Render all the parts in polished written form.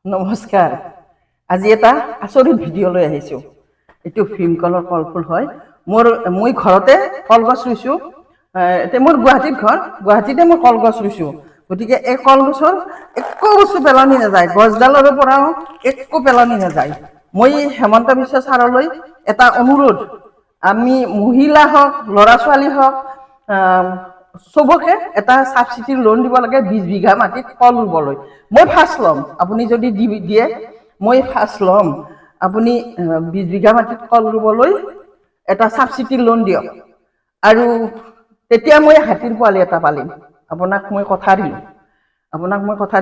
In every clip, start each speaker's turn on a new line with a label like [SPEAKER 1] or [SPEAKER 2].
[SPEAKER 1] নমস্কাৰ। আজি এটা আচৰিত ভিডিঅ' লৈ আহিছোঁ। এইটো ভীমকলৰ কলফুল হয়। মই ঘৰতে কলগছ ৰুইছোঁ। এতিয়া মোৰ গুৱাহাটীত ঘৰ, গুৱাহাটীতে মই কলগছ ৰুইছোঁ। গতিকে এই কলগছৰ একো বস্তু পেলনি নাযায়, গছডালৰ পৰাও একো পেলনি নাযায়। মই হেমন্ত বিশ্ব ছাৰলৈ এটা অনুৰোধ, আমি মহিলা হওক, ল'ৰা ছোৱালী হওক, চবকে এটা ছাবচিডিৰ লোন দিব লাগে 20 বিঘা মাটিত কল ৰুবলৈ। মই ফাৰ্ষ্ট ল'ম, আপুনি যদি দিয়ে মই ফাৰ্ষ্ট ল'ম। আপুনি 20 বিঘা মাটিত কল ৰুবলৈ এটা ছাবচিডিৰ লোন দিয়ক, আৰু তেতিয়া মই হাতীৰ পোৱালি এটা পালিম। আপোনাক মই কথা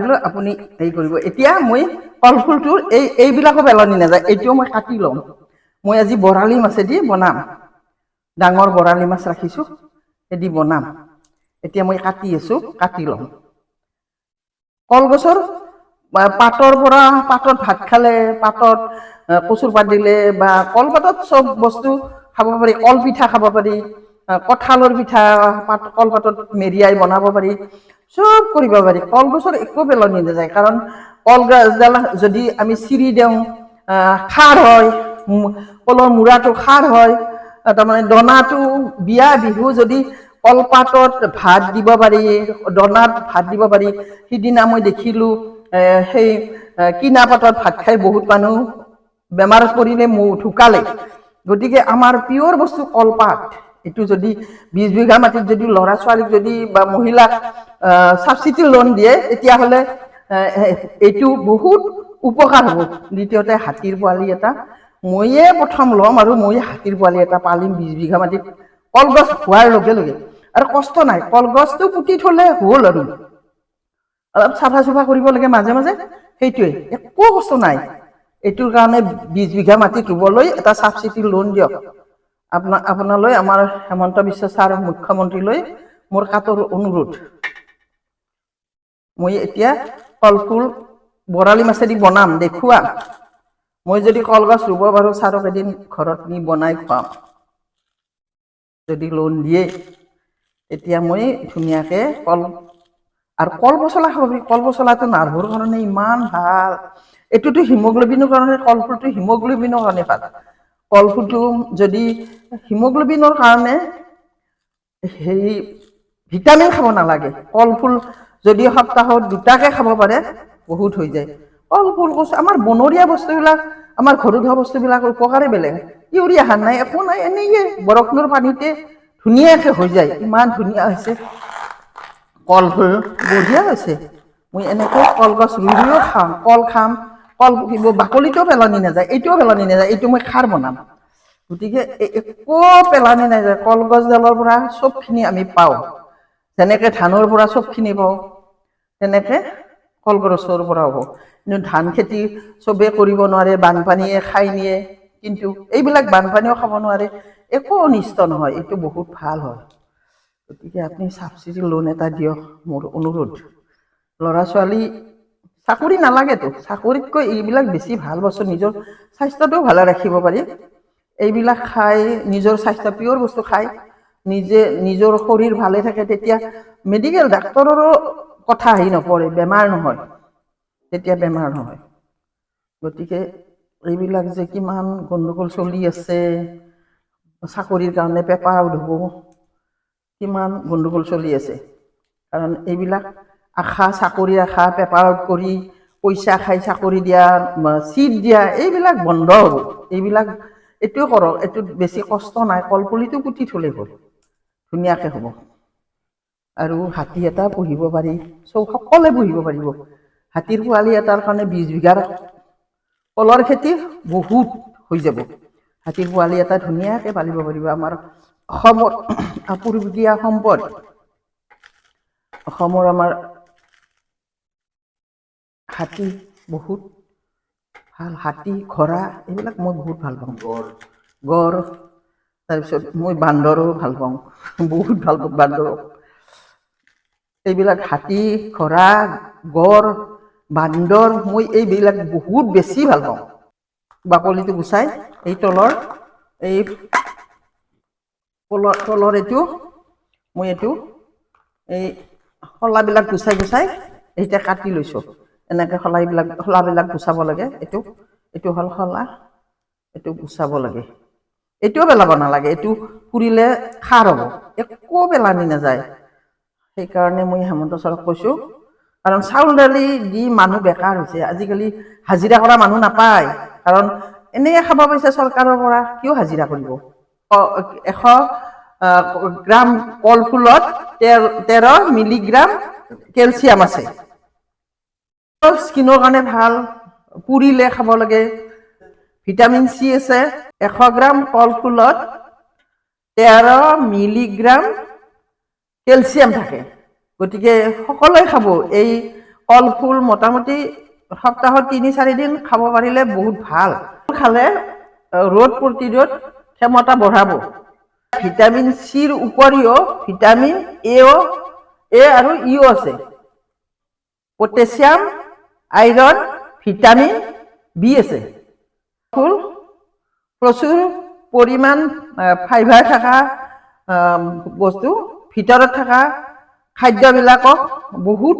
[SPEAKER 1] দিলোঁ, আপুনি হেৰি কৰিব। এতিয়া মই কলফুলটোৰ এইবিলাকো পেলনি নাযায়, এইটোও মই কাটি ল'ম। মই আজি বৰালি মাছেদি বনাম, ডাঙৰ বৰালি মাছ ৰাখিছোঁ, এদি বনাম। এতিয়া মই কাটি আছোঁ, কাটি ল'ম। কলগছৰ পাতৰ পৰা, পাতত ভাত খালে, পাতত কচুৰ পাত দিলে, বা কলপাতত চব বস্তু খাব পাৰি। কল পিঠা খাব পাৰি, কঁঠালৰ পিঠা কলপাতত মেৰিয়াই বনাব পাৰি, চব কৰিব পাৰি। কলগছৰ একো পেলনি নাযায়, কাৰণ কলগছডাল যদি আমি চিৰি দিওঁ খাৰ হয়, কলৰ মূৰাটো খাৰ হয়। তাৰমানে দনাটো বিয়া বিহু যদি কলপাতত ভাত দিব পাৰি, দনাত ভাত দিব পাৰি। সিদিনা মই দেখিলোঁ সেই কিনা পাতত ভাত খাই বহুত মানুহ বেমাৰত পৰিলে, ঢুকালে। গতিকে আমাৰ পিয়ৰ বস্তু কলপাত, এইটো যদি 20 বিঘা মাটিত যদি ল'ৰা ছোৱালীক যদি বা মহিলাক ছাবচিডি লোন দিয়ে, তেতিয়াহ'লে এইটো বহুত উপকাৰ হ'ব। দ্বিতীয়তে হাতীৰ পোৱালি এটা ময়ে প্ৰথম ল'ম, আৰু মই হাতীৰ পোৱালি এটা পালিম 20 বিঘা মাটিত। কলগছ হোৱাৰ লগে লগে, আৰু কষ্ট নাই, কলগছটো পুতি থলে হ'ল। আৰু অলপ চাফা চুফা কৰিব লাগে মাজে মাজে, সেইটোৱে, একো কষ্ট নাই। এইটোৰ কাৰণে 20 বিঘা মাটিত ৰুবলৈ এটা ছাবচিডি লোন দিয়ক। আপোনালৈ, আমাৰ হেমন্ত বিশ্ব ছাৰ মুখ্যমন্ত্ৰীলৈ মোৰ কাতৰ অনুৰোধ। মই এতিয়া কলফুল বৰালি মাছেদি বনাম, দেখুৱাম। মই যদি কলগছ ৰুব পাৰোঁ, ছাৰক এদিন ঘৰত নি বনাই খুৱাম। যদি লোন দিয়ে, তেতিয়া মই ধুনীয়াকৈ আৰু কল পচলা খাব পাৰি। কল পচলাটো নাৰ্ভৰ কাৰণে ইমান ভাল। এইটোতো হিমগ্ল'বিনৰ কাৰণে, কলফুলটো হিমগ্ল'বিনৰ কাৰণে ভাল। কলফুলটো যদি হিমগ্ল'বিনৰ কাৰণে, হেৰি ভিটামিন খাব নালাগে। কলফুল যদি সপ্তাহত 2টাকে খাব পাৰে, বহুত হৈ যায়। কলফুল কৈছোঁ, আমাৰ বনৰীয়া বস্তুবিলাক, আমাৰ ঘৰত হোৱা বস্তুবিলাকৰ উপকাৰে বেলেগ। ইউৰিয়া সাৰ নাই, একো নাই, এনেয়ে বৰষুণৰ পানীতে ধুনীয়াকৈ হৈ যায়। ইমান ধুনীয়া হৈছে কলফুল, বঢ়িয়া হৈছে। মই এনেকৈ কলগছ ৰুইও খাম, কল খাম, কল পকিব, বাকলিটোও পেলনি নাযায়, এইটোও পেলনি নাযায়। এইটো মই খাৰ বনাম। গতিকে একো পেলনি নাযায়। কলগছডালৰ পৰা চবখিনি আমি পাওঁ। যেনেকৈ ধানৰ পৰা চবখিনি পাওঁ, তেনেকৈ কলগছৰ পৰাও পাওঁ। কিন্তু ধান খেতি চবেই কৰিব নোৱাৰে, বানপানীয়ে খাই নিয়ে। কিন্তু এইবিলাক বানপানীও খাব নোৱাৰে, একো অনিষ্ট নহয়, এইটো বহুত ভাল হয়। গতিকে আপুনি ছাবচিডি লোন এটা দিয়ক, মোৰ অনুৰোধ। ল'ৰা ছোৱালী চাকৰি নালাগেতো, চাকৰিতকৈ এইবিলাক বেছি ভাল বস্তু। নিজৰ স্বাস্থ্যটোও ভালে ৰাখিব পাৰি। এইবিলাক খাই নিজৰ স্বাস্থ্য, পিয়ৰ বস্তু খাই নিজৰ শৰীৰ ভালে থাকে, তেতিয়া মেডিকেল ডাক্তৰৰো কথা আহি নপৰে, বেমাৰ নহয়, তেতিয়া বেমাৰ নহয়। গতিকে এইবিলাক যে কিমান গণ্ডগোল চলি আছে, চাকৰিৰ কাৰণে পেপাৰ আউট হ'ব, কিমান গণ্ডগোল চলি আছে। কাৰণ এইবিলাক আশা, চাকৰি আশা, পেপাৰ আউট কৰি পইচা খাই চাকৰি দিয়া, চিট দিয়া, এইবিলাক বন্ধ হ'ব। এইটোও কৰক, এইটোত বেছি কষ্ট নাই। কলপুলিটো পুতি থ'লেই হ'ল, ধুনীয়াকৈ হ'ব। আৰু হাতী এটা পুহিব পাৰি, সকলোৱে পুহিব পাৰিব। হাতীৰ পোৱালি এটাৰ কাৰণে 20 বিঘাৰ কলৰ খেতি বহুত হৈ যাব। হাতীৰ পোৱালি এটা ধুনীয়াকৈ পালিব পাৰিব। আমাৰ অসমৰ আপুৰুগীয়া সম্পদ, অসমৰ আমাৰ হাতী বহুত ভাল। হাতী, ঘোঁৰা, এইবিলাক মই বহুত ভাল পাওঁ। গড়, তাৰপিছত মই বান্দৰো ভাল পাওঁ, বহুত ভাল পাওঁ বান্দৰক। এইবিলাক হাতী, ঘোঁৰা, গড়, বান্দৰ, মই এইবিলাক বহুত বেছি ভাল পাওঁ। বাকলিটো গুচাই এই তলৰ এইটো মই এইটো এই শলাবিলাক গুচাই গুচাই এতিয়া কাটি লৈছোঁ। এনেকৈ শলাবিলাক গুচাব লাগে। এইটো হ'ল শলা, এইটো গুচাব লাগে। এইটোও পেলাব নালাগে, এইটো পুৰিলে খাৰ হ'ব, একো পেলানি নাযায়। সেইকাৰণে মই হেমন্ত ছাৰক কৈছোঁ, কাৰণ চাউল দালি দি মানুহ বেকাৰ হৈছে। আজিকালি হাজিৰা কৰা মানুহ নাপায়, কাৰণ এনেই খাব পাইছে চৰকাৰৰ পৰা, কিয় হাজিৰা কৰিব। 100 গ্ৰাম কলফুলত 13 মিলিগ্ৰাম কেলছিয়াম আছে। স্কিনৰ কাৰণে ভাল, পুৰিলে খাব লাগে। ভিটামিন চি আছে। 100 গ্ৰাম কলফুলত 13 মিলিগ্ৰাম কেলছিয়াম থাকে। গতিকে সকলোৱে খাব। এই কলফুল মোটামুটি সপ্তাহত 3-4 দিন খাব পাৰিলে বহুত ভাল। খালে ৰোগ প্ৰতিৰোধ ক্ষমতা বঢ়াব। ভিটামিন চিৰ উপৰিও ভিটামিন এ আৰু ইও আছে। পটেছিয়াম, আইৰণ, ভিটামিন বি আছে। ফুল প্ৰচুৰ পৰিমাণ ফাইবাৰ থকা বস্তু, ভিতৰত থকা খাদ্যবিলাকক বহুত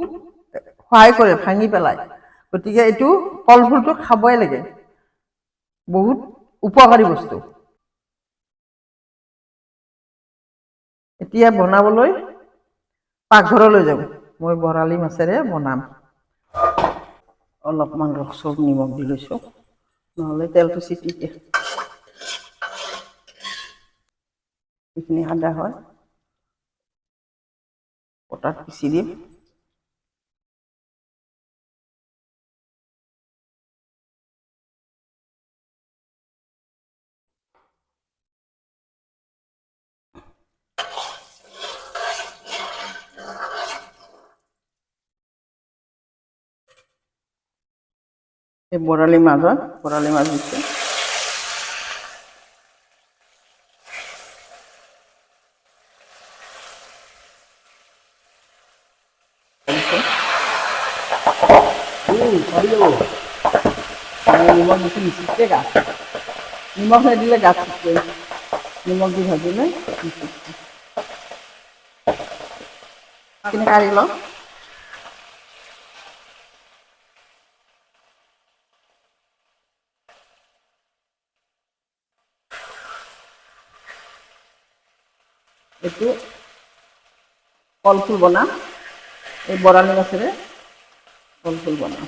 [SPEAKER 1] সহায় কৰে, ভাঙি পেলায়। গতিকে এইটো কলফুলটো খাবই লাগে, বহুত উপকাৰী বস্তু। এতিয়া বনাবলৈ পাকঘৰলৈ যাওঁ। মই বৰালি মাছেৰে বনাম। অলপমান ৰসত নিমখ দি লৈছোঁ, নহ'লে তেলটো চিটিকে। এইখিনি আদা হয়, পটাত পিচি দিম। এই বৰালি মাছ দিছোঁ। নিমখ দিছি মিচিকে গাছ, নিমখ নিদিলে গাছ চিটকে, নিমখ দি ভাজিলে কাঢ়ি লওঁ। এইটো কলফুল বনাম, এই বৰালি মাছেৰে কলফুল বনাম।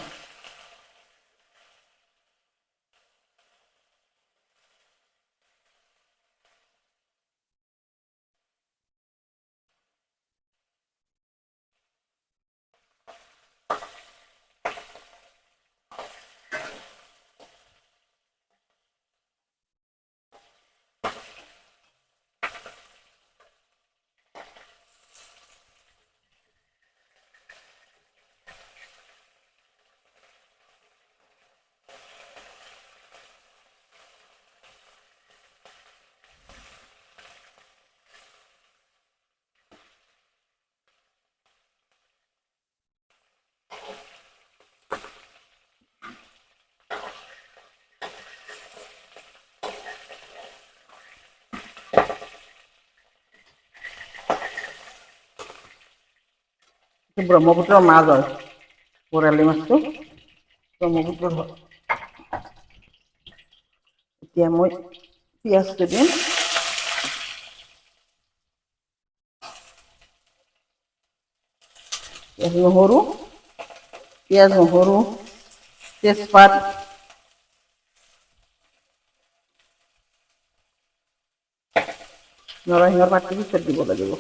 [SPEAKER 1] ব্ৰহ্মপুত্ৰৰ মাছ হয়, বৰালি মাছটো ব্ৰহ্মপুত্ৰৰ হয়। এতিয়া মই পিঁয়াজটো দিম। পিঁয়াজ, নহৰু, তেজপাত, নৰসিংহৰ পাতটো পিছত দিব লাগিব।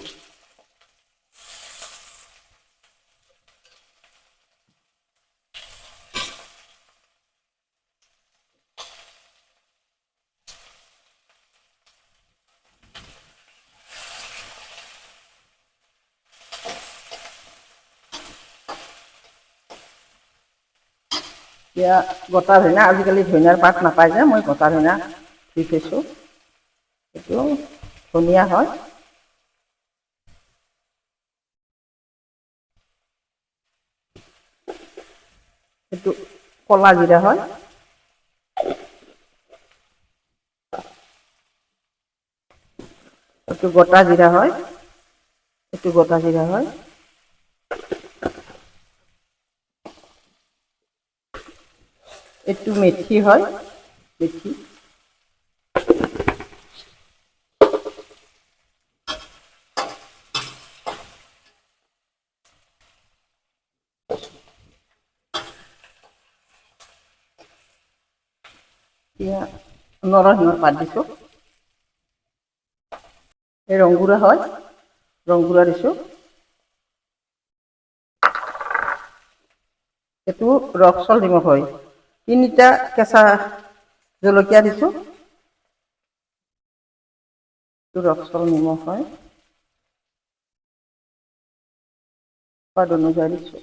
[SPEAKER 1] এতিয়া গোটা ধনিয়া, আজিকালি ধনিয়াৰ পাত নাপায় যে, মই গোটা ধনিয়া দি থৈছোঁ। এইটো ধনিয়া হয়। এইটো ক'লা জিৰা হয়। এইটো গোটা জিৰা হয়। এইটো গোটা জিৰা হয়। এইটো মেথি হয়, মেথি। এতিয়া নৰসিংহৰ পাত দিছোঁ। এই ৰংগুৰা হয়, ৰংগুৰা দিছোঁ। এইটো ৰক্সল নিমখ হয়। 3টা কেঁচা জলকীয়া দিছোঁ। এইটো ৰক্সল নিমখ হয়, সোৱাদ অনুযায়ী দিছোঁ।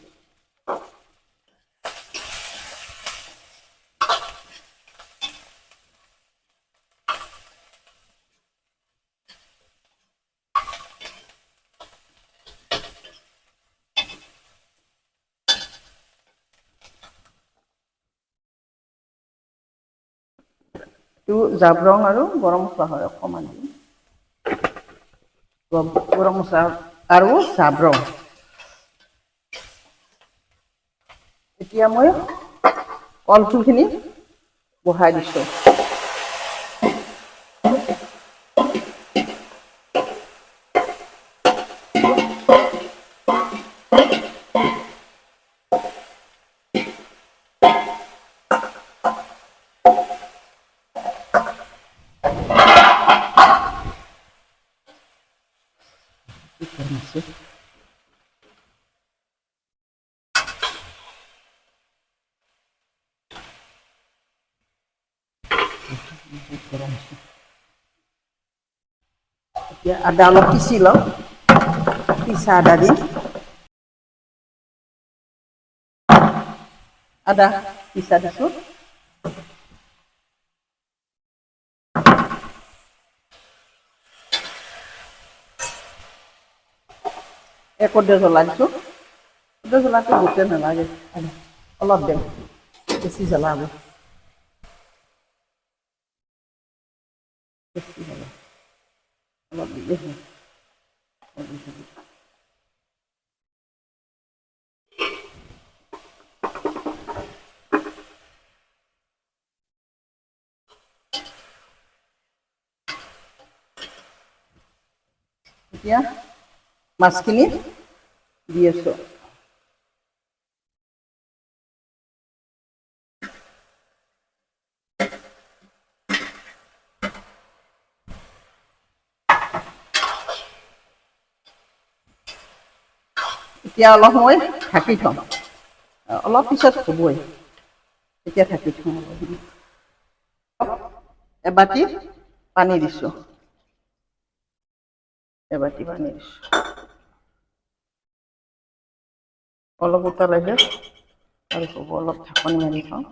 [SPEAKER 1] এইটো জাব্ৰং আৰু গৰম মছলা হয় অকণমান। গৰম মছলা আৰু জাব্ৰং। এতিয়া মই কলফুলখিনি বহাই দিছোঁ। এতিয়া আদা অলপ পিচি লওঁ, পিচা আদা দিম। আদা পিচা দিছোঁ। একোডে জ্বলা দিছোঁ। জ্বলাটো গোটেই নালাগে, অলপ দিম, বেছি জ্বলা হ'ব। অলপ দিলে হ'ল। এতিয়া মাছখিনি দি আছোঁ। এতিয়া অলপ সময় ঢাকি থ'ম, অলপ পিছত হ'বই। এতিয়া ঢাকি থ'ম। এবাটি পানী দিছোঁ। এবাটি পানী দিছোঁ। অলপ উতলাইছে আৰু হ'ব, অলপ ঢাকনি মাৰি থওঁ।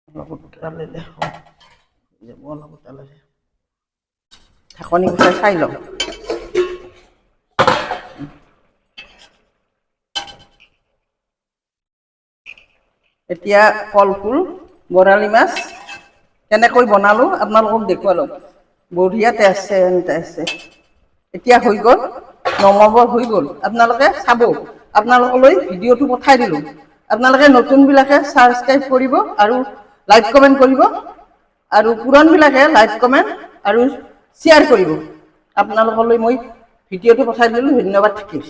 [SPEAKER 1] অলপ উতলালে হ'ব, অলপ উতলালে। ঢাকনি গুচাই চাই লওঁ। এতিয়া কলফুল বৰালি মাছ কেনেকৈ বনালোঁ আপোনালোকক দেখুৱালোঁ। বঢ়িয়া টেষ্ট আছে। এতিয়া হৈ গ'ল, নমাব হৈ গ'ল। আপোনালোকে চাব, আপোনালোকলৈ ভিডিঅ'টো পঠাই দিলোঁ। আপোনালোকে নতুনবিলাকে ছাবস্ক্ৰাইব কৰিব আৰু লাইক কমেণ্ট কৰিব, আৰু পুৰণবিলাকে লাইক কমেণ্ট আৰু শ্বেয়াৰ কৰিব। আপোনালোকলৈ মই ভিডিঅ'টো পঠাই দিলোঁ, ধন্যবাদ থাকিল।